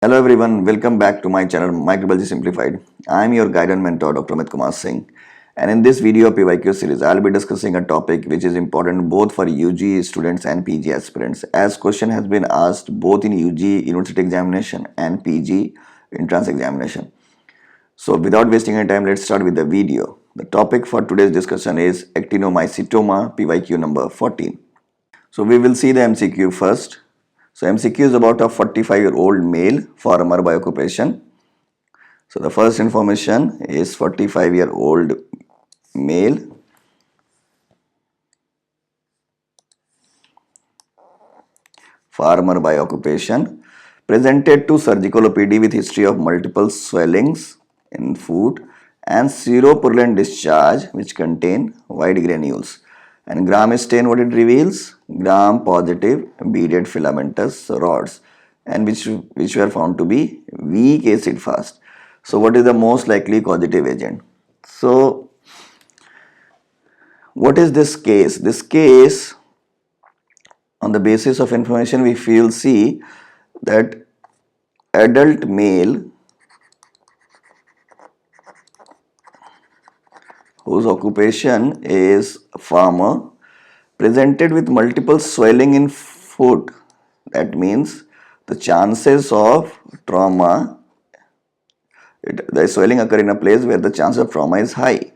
Hello everyone, welcome back to my channel Microbiology Simplified. I am your guide and mentor Dr. Amit Kumar Singh, and in this video PYQ series I will be discussing a topic which is important both for UG students and PG aspirants, as question has been asked both in UG university examination and PG entrance examination. So without wasting any time, let's start with the video. The topic for today's discussion is Actinomycetoma, PYQ number 14. So we will see the MCQ first. So MCQ is about a 45-year-old male farmer by occupation. So the first information is 45-year-old male farmer by occupation presented to surgical OPD with history of multiple swellings in foot and seropurulent discharge which contain white granules. And gram stain, what it reveals? Gram positive beaded filamentous rods, and which were found to be weak acid fast. So what is the most likely causative agent? So what is this case? This case, on the basis of information we feel see that adult male whose occupation is farmer presented with multiple swelling in foot. That means the chances of trauma, the swelling occur in a place where the chance of trauma is high.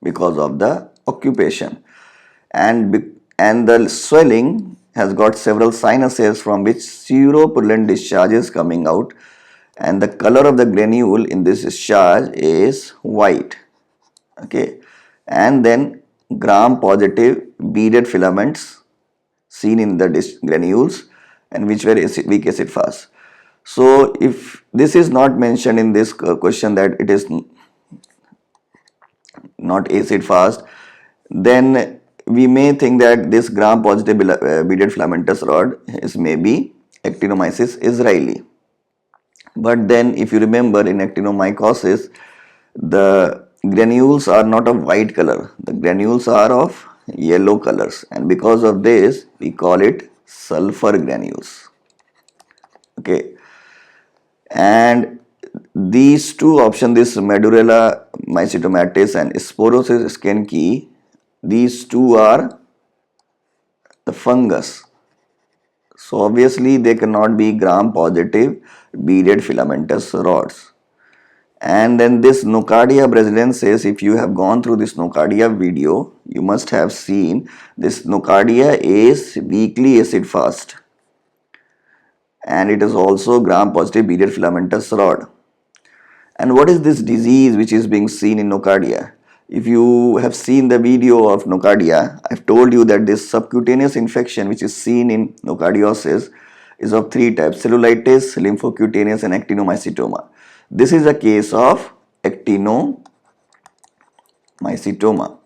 Because of the occupation, and the swelling has got several sinuses from which seropurulent discharge is coming out, and the color of the granule in this discharge is white. Okay, and then gram positive beaded filaments seen in the granules, and which were weak acid fast. So if this is not mentioned in this question that it is not acid fast, then we may think that this gram positive beaded filamentous rod is maybe Actinomyces israeli. But then if you remember, in actinomycosis the granules are not of white color, the granules are of yellow colors, and because of this we call it sulfur granules. Okay, and these two options, this Medulla mycetomatis and Sporosis skenki, these two are the fungus. So obviously they cannot be gram positive beaded filamentous rods. And then this Nocardia brasiliensis, if you have gone through this Nocardia video, you must have seen this Nocardia is weakly acid fast, and it is also gram positive beaded filamentous rod. And what is this disease which is being seen in nocardia? If you have seen the video of nocardia, I've told you that this subcutaneous infection which is seen in nocardiosis is of three types: cellulitis, lymphocutaneous, and actinomycetoma. This is a case of actinomycetoma.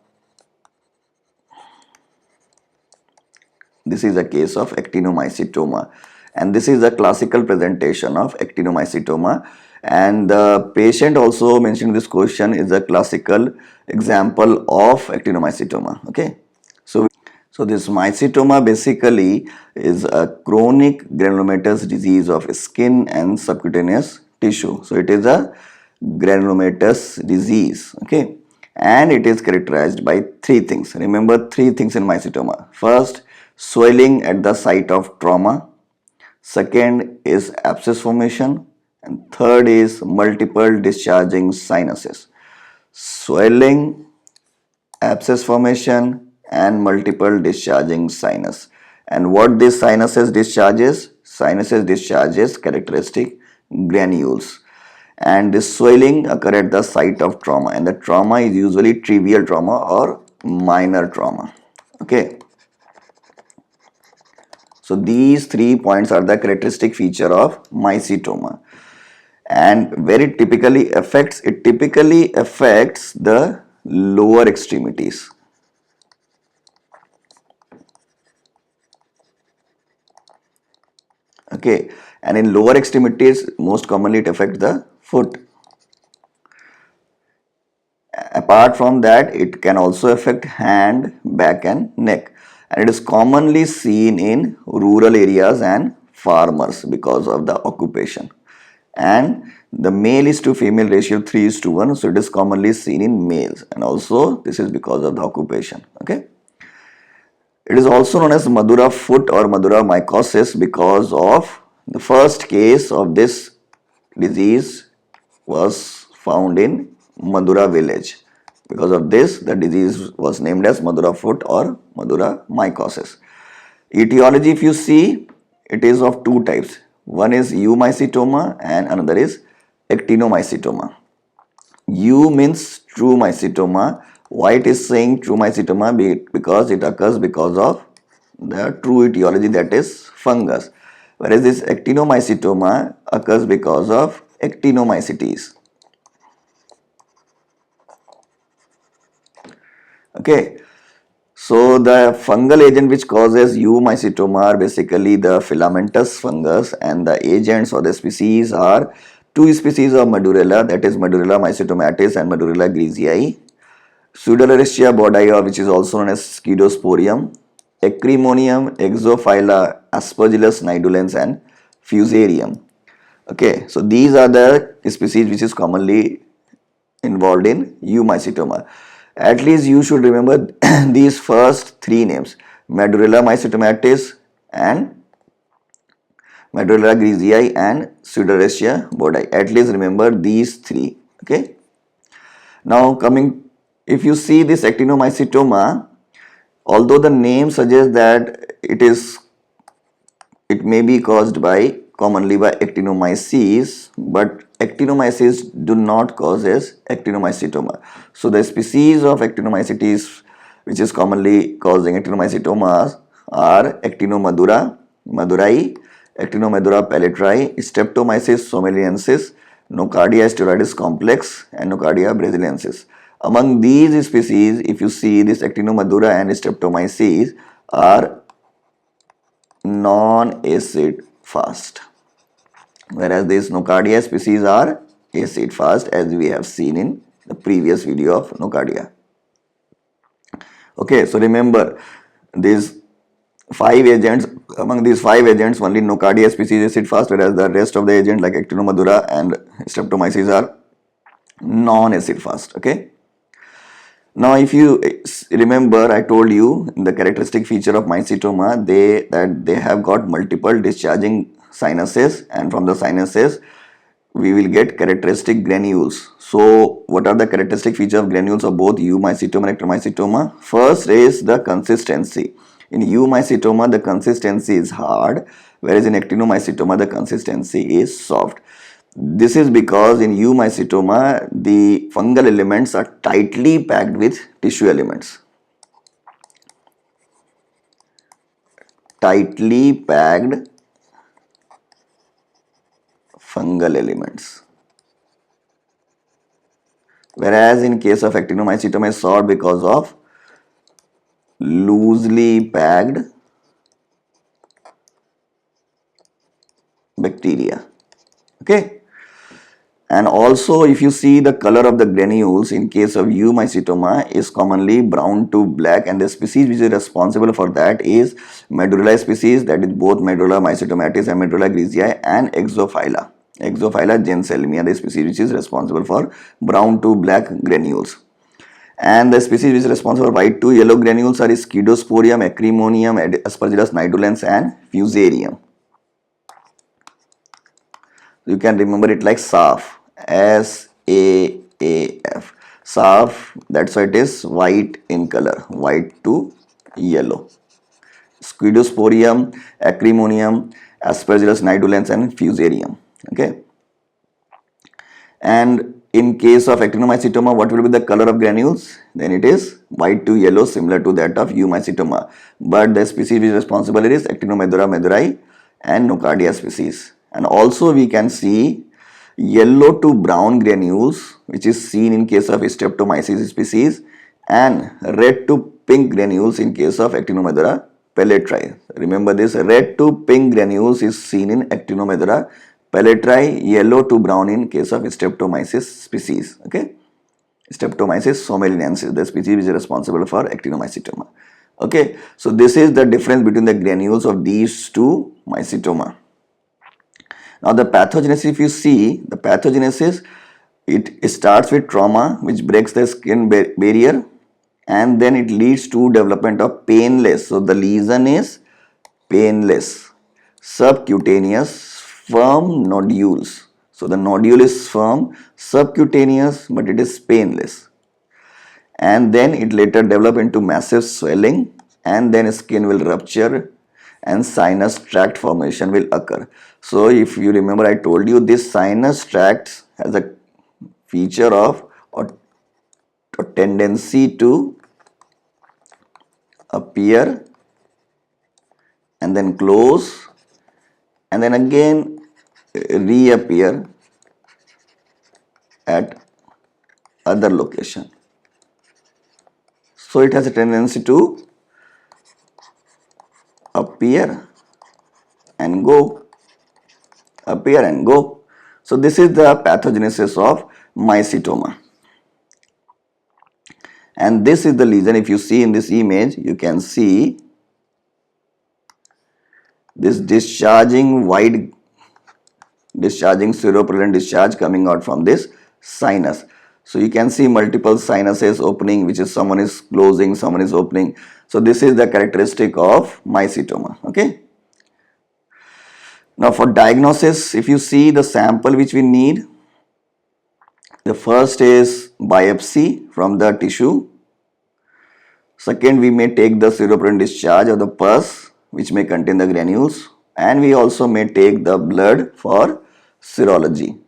This is a case of actinomycetoma, and this is a classical presentation of actinomycetoma, and the patient also mentioned this question is a classical example of actinomycetoma. Okay, so this mycetoma basically is a chronic granulomatous disease of skin and subcutaneous tissue. So it is a granulomatous disease. Okay, and it is characterized by three things. Remember three things in mycetoma. First, swelling at the site of trauma. Second is abscess formation, and third is multiple discharging sinuses. Swelling, abscess formation, and multiple discharging sinus. And what this sinuses discharges? Sinuses discharges characteristic granules. And this swelling occur at the site of trauma, and the trauma is usually trivial trauma or minor trauma. Okay. So these 3 points are the characteristic feature of mycetoma, and where it typically affects the lower extremities. Okay, and in lower extremities most commonly it affects the foot. Apart from that, it can also affect hand, back, and neck. and it is commonly seen in rural areas and farmers because of the occupation. And the male is to female ratio 3 is to 1, so it is commonly seen in males, and also this is because of the occupation. Okay. It is also known as Madura foot or Madura mycosis because of the first case of this disease was found in Madura village. Because of this, the disease was named as Madura foot or Madura mycosis. Etiology, if you see, it is of two types. One is Eumycetoma and another is Actinomycetoma. U means true mycetoma. Why it is saying true mycetoma? Because it occurs because of the true etiology, that is fungus. Whereas this actinomycetoma occurs because of actinomycetes. Okay. So the fungal agent which causes Eumycetoma are basically the filamentous fungus, and the agents or the species are two species of Madurella, that is Madurella mycetomatis and Madurella griezii, Pseudorchia bodii, which is also known as Scedosporium, Acrimonium, Exophylla, Aspergillus nidulans and Fusarium. Okay, so these are the species which is commonly involved in Eumycetoma. At least you should remember these first three names: Madurella mycetomatis and Madurella griezii and Pseudorchia bodii. At least remember these three. Okay. Now if you see this actinomycetoma, although the name suggests that it may be caused by commonly by actinomyces, but actinomyces do not cause actinomycetoma. So the species of actinomycetes which is commonly causing actinomycetomas are Actinomadura, Madurai, Actinomadura pelletri, Streptomyces somaliensis, Nocardia steroides complex and Nocardia brasiliensis. Among these species, if you see, this Actinomadura and Streptomyces are non-acid fast, whereas these Nocardia species are acid fast, as we have seen in the previous video of Nocardia. Okay, so remember these 5 agents. Among these 5 agents, only Nocardia species is acid fast, whereas the rest of the agents like Actinomadura and Streptomyces are non-acid fast. Okay. Now, if you remember, I told you the characteristic feature of mycetoma, they have got multiple discharging sinuses, and from the sinuses we will get characteristic granules. So, what are the characteristic features of granules of both Eumycetoma and Actinomycetoma? First is the consistency. In Eumycetoma, the consistency is hard, whereas in Actinomycetoma, the consistency is soft. This is because in Eumycetoma, the fungal elements are tightly packed with tissue elements. Tightly packed fungal elements. Whereas in case of Actinomycetoma, is soft because of loosely packed bacteria. Okay. And also, if you see the color of the granules in case of Eumycetoma is commonly brown to black, and the species which is responsible for that is Madurella species, that is both Madurella mycetomatis and Madurella griezii, and Exophylla. Exophylla genselmia, the species which is responsible for brown to black granules. And the species which is responsible for white to yellow granules are Scedosporium, Acrimonium, Aspergillus nidulans and Fusarium. You can remember it like SAF. SAAF. SAF, that's why it is white in color, white to yellow. Scedosporium, Acrimonium, Aspergillus nidulans and Fusarium. Okay. And in case of Actinomycetoma, what will be the color of granules? Then it is white to yellow, similar to that of Eumycetoma. But the species which is responsible is Actinomadura madurai and Nocardia species. And also we can see yellow to brown granules, which is seen in case of Streptomyces species, and red to pink granules in case of Actinomadura pelletri. Remember this, red to pink granules is seen in Actinomadura pelletri, yellow to brown in case of Streptomyces species. Okay, Streptomyces somaliensis, the species which is responsible for Actinomycetoma. Okay, so this is the difference between the granules of these two mycetoma. Now the pathogenesis, if you see the pathogenesis, it starts with trauma which breaks the skin barrier, and then it leads to development of painless. So the lesion is painless, subcutaneous, firm nodules. So the nodule is firm, subcutaneous, but it is painless. And then it later develop into massive swelling, and then skin will rupture and sinus tract formation will occur. So if you remember, I told you this sinus tract has a feature of or tendency to appear and then close and then again reappear at other location. So it has a tendency to appear and go, appear and go. So this is the pathogenesis of mycetoma. And this is the lesion. If you see in this image, you can see this discharging seropollen discharge coming out from this sinus. So you can see multiple sinuses opening, which is someone is closing, someone is opening. So this is the characteristic of mycetoma. Okay. Now for diagnosis, if you see the sample which we need, the first is biopsy from the tissue. Second, we may take the seropollen discharge of the pus which may contain the granules, and we also may take the blood for serology.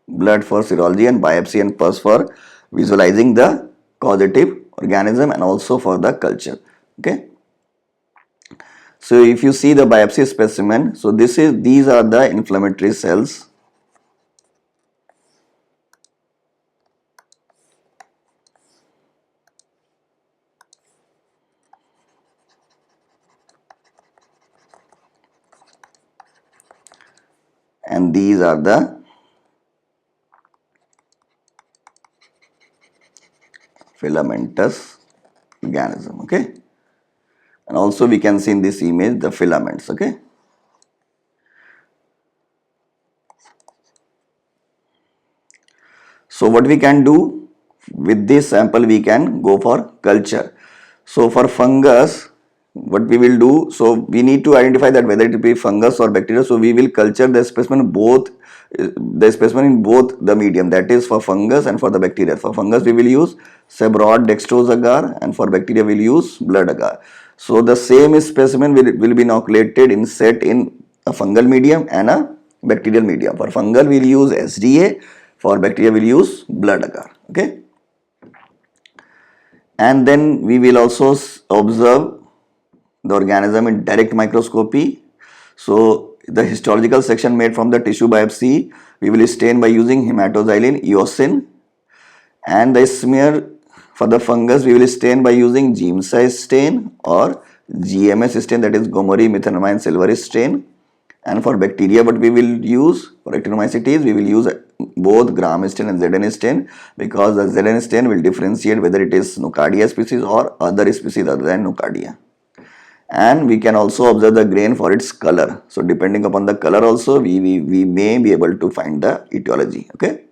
Blood for serology and biopsy and pus for visualizing the causative organism and also for the culture. Okay. So if you see the biopsy specimen, so these are the inflammatory cells. And these are the filamentous organism. Okay. And also we can see in this image the filaments. Okay. So what we can do with this sample, we can go for culture. So for fungus, what we will do, so we need to identify that whether it be fungus or bacteria. So we will culture the specimen in both the medium, that is for fungus and for the bacteria. For fungus we will use sebrod dextrose agar, and for bacteria we will use blood agar. So the same specimen will be inoculated in set in a fungal medium and a bacterial medium. For fungal we will use SDA, for bacteria we will use blood agar. Okay. And then we will also observe the organism in direct microscopy. So the histological section made from the tissue biopsy, we will stain by using hematoxylin eosin, and the smear for the fungus we will stain by using GIMSA stain or GMS stain, that is Gomori methanamine silver stain. And for bacteria, what we will use for actinomycetes, we will use both gram stain and ZN stain, because the ZN stain will differentiate whether it is Nocardia species or other species other than Nocardia. And we can also observe the grain for its color. So depending upon the color also, we may be able to find the etiology. Okay.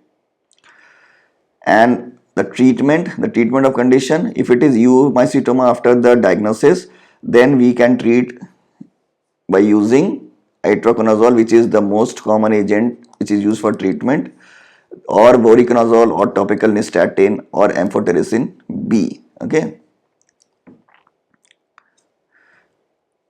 And the treatment of condition, if it is Eumycetoma after the diagnosis, then we can treat by using itraconazole, which is the most common agent which is used for treatment, or voriconazole or topical nystatin or amphotericin B. Okay.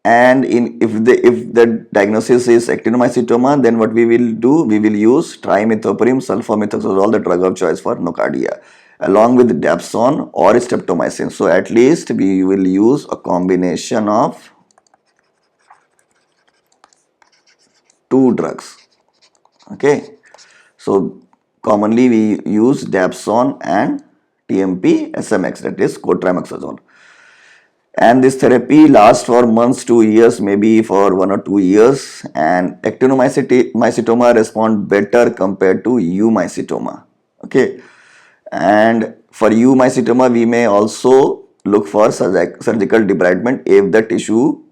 And if the diagnosis is actinomycetoma, then what we will do, we will use trimethoprim sulfamethoxazole, the drug of choice for nocardia, along with dapsone or streptomycin. So at least we will use a combination of two drugs. Okay. So commonly we use dapsone and TMP SMX, that is cotrimoxazole. and this therapy lasts for months to years, maybe for 1 or 2 years, and actinomycetoma respond better compared to eumycetoma. Okay, and for eumycetoma we may also look for surgical debridement if the tissue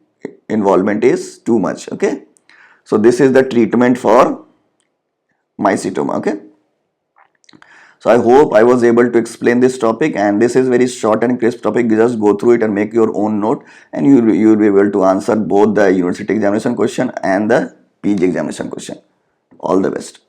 involvement is too much. Okay, so this is the treatment for mycetoma. Okay, so I hope I was able to explain this topic, and this is very short and crisp topic. You just go through it and make your own note, and you will be able to answer both the university examination question and the PG examination question. All the best.